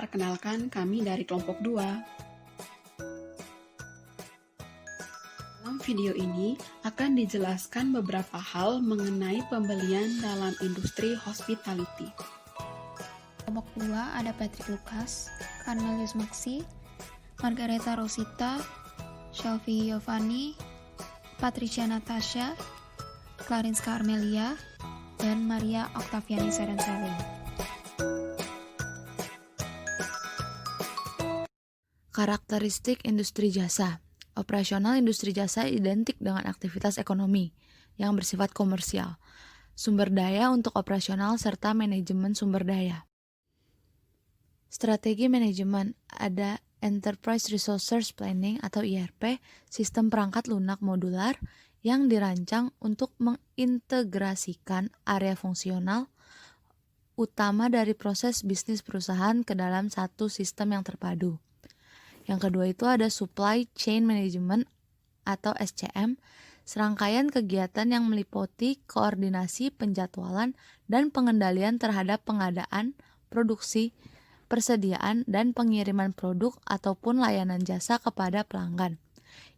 Perkenalkan, kami dari kelompok 2. Dalam video ini akan dijelaskan beberapa hal mengenai pembelian dalam industri hospitality. Kelompok 2 ada Patrick Lucas, Cornelius Maxi, Margareta Rosita, Shelby Giovanni, Patricia Natasha, Clarinska Armelia, dan Maria Octaviani Serenseli. Karakteristik industri jasa. Operasional industri jasa identik dengan aktivitas ekonomi yang bersifat komersial, sumber daya untuk operasional serta manajemen sumber daya. Strategi manajemen ada Enterprise Resource Planning atau ERP, sistem perangkat lunak modular yang dirancang untuk mengintegrasikan area fungsional utama dari proses bisnis perusahaan ke dalam satu sistem yang terpadu. Yang kedua itu ada Supply Chain Management atau SCM, serangkaian kegiatan yang meliputi koordinasi, penjadwalan, dan pengendalian terhadap pengadaan, produksi, persediaan, dan pengiriman produk ataupun layanan jasa kepada pelanggan.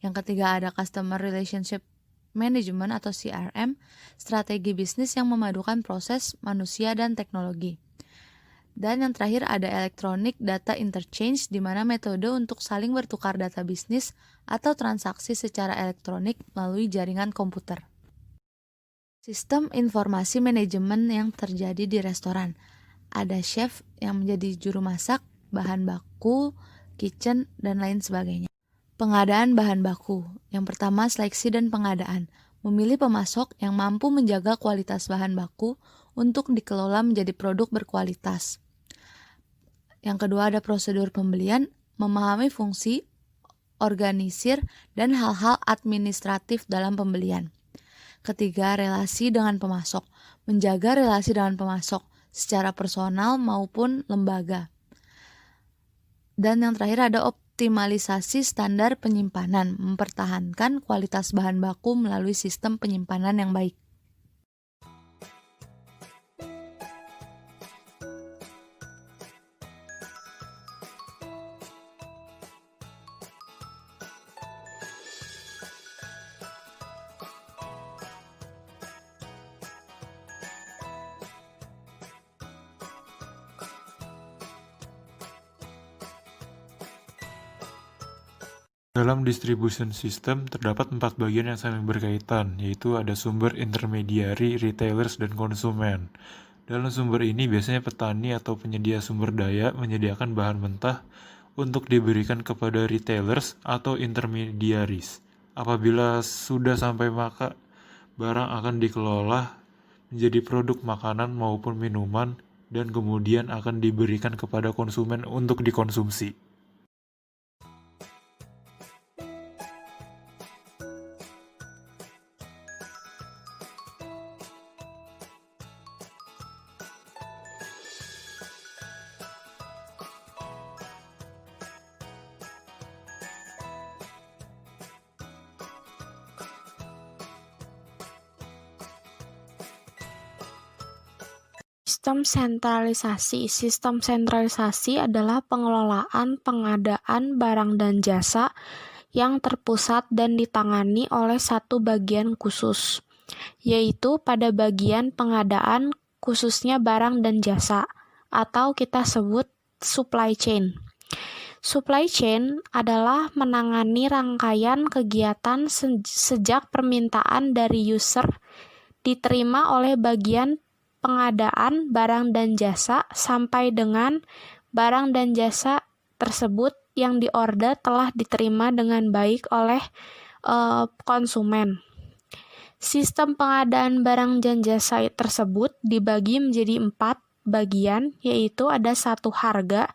Yang ketiga ada Customer Relationship Management atau CRM, strategi bisnis yang memadukan proses, manusia, dan teknologi. Dan yang terakhir ada Electronic Data Interchange, di mana metode untuk saling bertukar data bisnis atau transaksi secara elektronik melalui jaringan komputer. Sistem informasi manajemen yang terjadi di restoran. Ada chef yang menjadi juru masak, bahan baku, kitchen, dan lain sebagainya. Pengadaan bahan baku. Yang pertama, seleksi dan pengadaan. Memilih pemasok yang mampu menjaga kualitas bahan baku untuk dikelola menjadi produk berkualitas. Yang kedua ada prosedur pembelian, memahami fungsi, organisir, dan hal-hal administratif dalam pembelian. Ketiga, relasi dengan pemasok. Menjaga relasi dengan pemasok secara personal maupun lembaga. Dan yang terakhir ada optimalisasi standar penyimpanan, mempertahankan kualitas bahan baku melalui sistem penyimpanan yang baik. Dalam distribution system, terdapat 4 bagian yang saling berkaitan, yaitu ada sumber, intermediary, retailers, dan konsumen. Dalam sumber ini biasanya petani atau penyedia sumber daya menyediakan bahan mentah untuk diberikan kepada retailers atau intermediaries. Apabila sudah sampai maka, barang akan dikelola menjadi produk makanan maupun minuman dan kemudian akan diberikan kepada konsumen untuk dikonsumsi. Sistem sentralisasi adalah pengelolaan pengadaan barang dan jasa yang terpusat dan ditangani oleh satu bagian khusus, yaitu pada bagian pengadaan khususnya barang dan jasa, atau kita sebut supply chain. Supply chain adalah menangani rangkaian kegiatan sejak permintaan dari user diterima oleh bagian pengadaan barang dan jasa sampai dengan barang dan jasa tersebut yang diorder telah diterima dengan baik oleh konsumen. Sistem pengadaan barang dan jasa tersebut dibagi menjadi 4 bagian, yaitu ada 1 harga,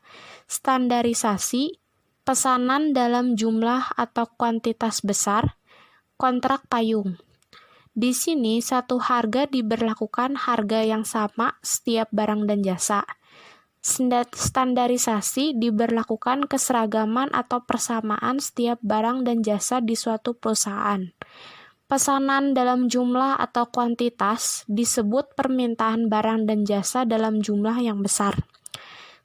standarisasi, pesanan dalam jumlah atau kuantitas besar, kontrak payung. Di sini satu harga diberlakukan harga yang sama setiap barang dan jasa. Standarisasi diberlakukan keseragaman atau persamaan setiap barang dan jasa di suatu perusahaan. Pesanan dalam jumlah atau kuantitas disebut permintaan barang dan jasa dalam jumlah yang besar.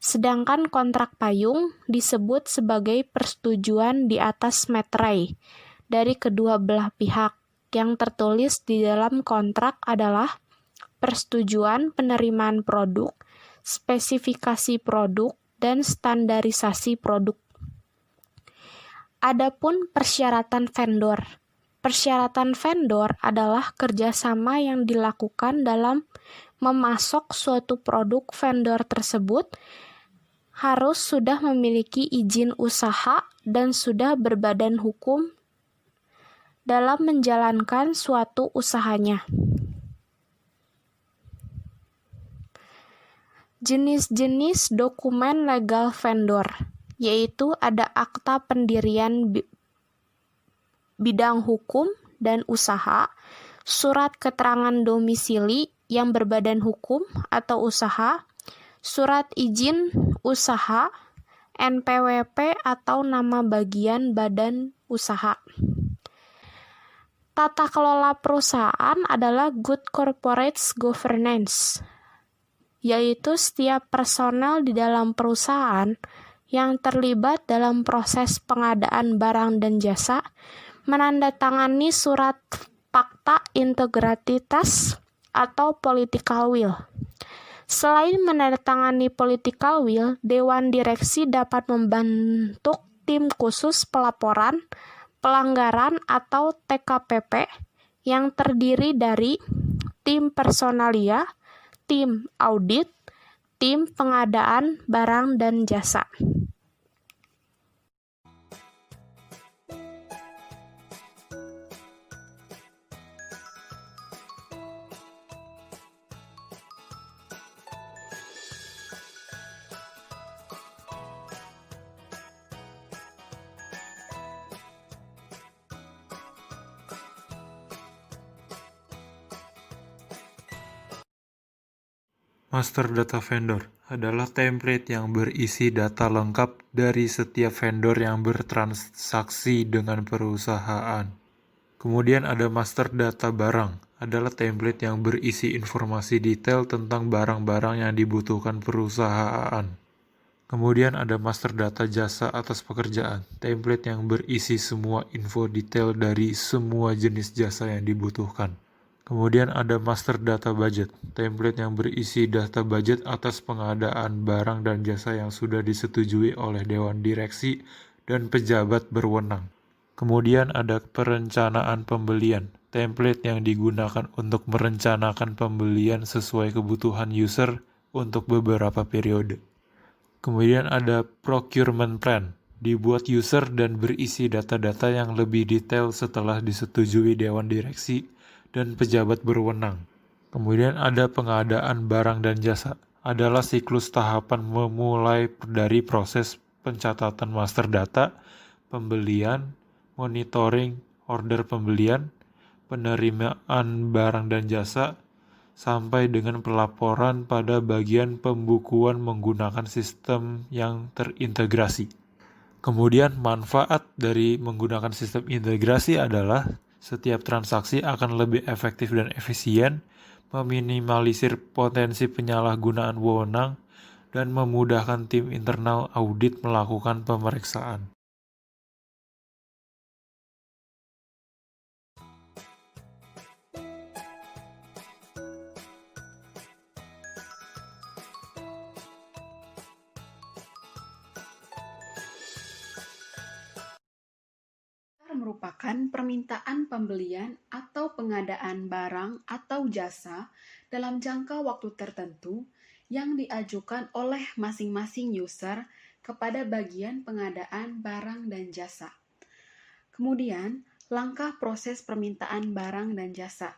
Sedangkan kontrak payung disebut sebagai persetujuan di atas materai dari kedua belah pihak. Yang tertulis di dalam kontrak adalah persetujuan penerimaan produk, spesifikasi produk, dan standarisasi produk. Adapun persyaratan vendor. Persyaratan vendor adalah kerjasama yang dilakukan dalam memasok suatu produk. Vendor tersebut harus sudah memiliki izin usaha dan sudah berbadan hukum dalam menjalankan suatu usahanya. Jenis-jenis dokumen legal vendor, yaitu ada akta pendirian bidang hukum dan usaha, surat keterangan domisili yang berbadan hukum atau usaha, surat izin usaha, NPWP atau nama bagian badan usaha. Tata kelola perusahaan adalah good corporate governance, yaitu setiap personel di dalam perusahaan yang terlibat dalam proses pengadaan barang dan jasa menandatangani surat fakta integritas atau political will. Selain menandatangani political will, Dewan Direksi dapat membentuk tim khusus pelaporan, pelanggaran atau TKPP yang terdiri dari tim personalia, tim audit, tim pengadaan barang dan jasa. Master Data Vendor adalah template yang berisi data lengkap dari setiap vendor yang bertransaksi dengan perusahaan. Kemudian ada Master Data Barang, adalah template yang berisi informasi detail tentang barang-barang yang dibutuhkan perusahaan. Kemudian ada Master Data Jasa atas pekerjaan, template yang berisi semua info detail dari semua jenis jasa yang dibutuhkan. Kemudian ada Master Data Budget, template yang berisi data budget atas pengadaan barang dan jasa yang sudah disetujui oleh Dewan Direksi dan pejabat berwenang. Kemudian ada Perencanaan Pembelian, template yang digunakan untuk merencanakan pembelian sesuai kebutuhan user untuk beberapa periode. Kemudian ada Procurement Plan, dibuat user dan berisi data-data yang lebih detail setelah disetujui Dewan Direksi dan pejabat berwenang. Kemudian ada Pengadaan Barang dan Jasa, adalah siklus tahapan memulai dari proses pencatatan master data, pembelian, monitoring, order pembelian, penerimaan barang dan jasa, sampai dengan pelaporan pada bagian pembukuan menggunakan sistem yang terintegrasi. Kemudian manfaat dari menggunakan sistem integrasi adalah setiap transaksi akan lebih efektif dan efisien, meminimalisir potensi penyalahgunaan wewenang, dan memudahkan tim internal audit melakukan pemeriksaan. Merupakan permintaan pembelian atau pengadaan barang atau jasa dalam jangka waktu tertentu yang diajukan oleh masing-masing user kepada bagian pengadaan barang dan jasa. Kemudian, langkah proses permintaan barang dan jasa.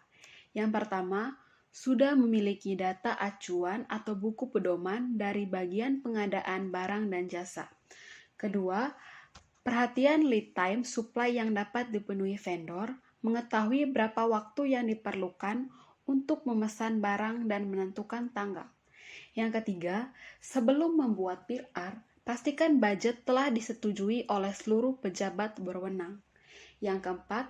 Yang pertama, sudah memiliki data acuan atau buku pedoman dari bagian pengadaan barang dan jasa. Kedua, perhatian lead time supply yang dapat dipenuhi vendor, mengetahui berapa waktu yang diperlukan untuk memesan barang dan menentukan tanggal. Yang ketiga, sebelum membuat PR, pastikan budget telah disetujui oleh seluruh pejabat berwenang. Yang keempat,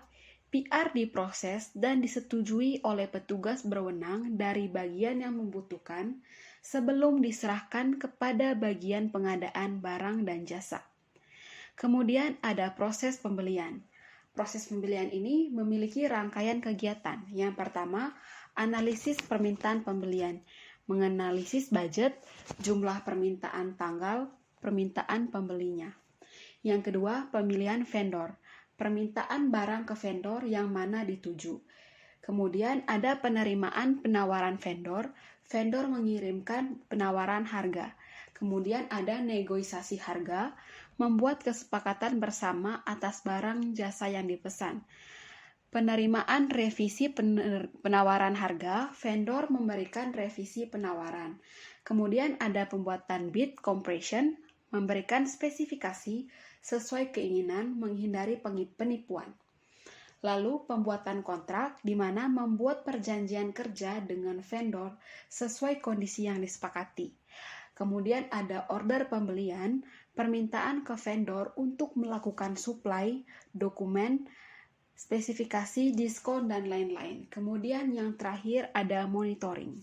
PR diproses dan disetujui oleh petugas berwenang dari bagian yang membutuhkan, sebelum diserahkan kepada bagian pengadaan barang dan jasa. Kemudian ada proses pembelian. Proses pembelian ini memiliki rangkaian kegiatan. Yang pertama, analisis permintaan pembelian, menganalisis budget, jumlah permintaan, tanggal permintaan pembelinya. Yang kedua, pemilihan vendor, permintaan barang ke vendor yang mana dituju. Kemudian ada penerimaan penawaran vendor, vendor mengirimkan penawaran harga. Kemudian ada negosiasi harga, membuat kesepakatan bersama atas barang jasa yang dipesan. Penerimaan revisi penawaran harga, vendor memberikan revisi penawaran. Kemudian ada pembuatan bid compression, memberikan spesifikasi sesuai keinginan menghindari penipuan. Lalu pembuatan kontrak di mana membuat perjanjian kerja dengan vendor sesuai kondisi yang disepakati. Kemudian ada order pembelian, permintaan ke vendor untuk melakukan supply, dokumen, spesifikasi, diskon, dan lain-lain. Kemudian yang terakhir ada monitoring.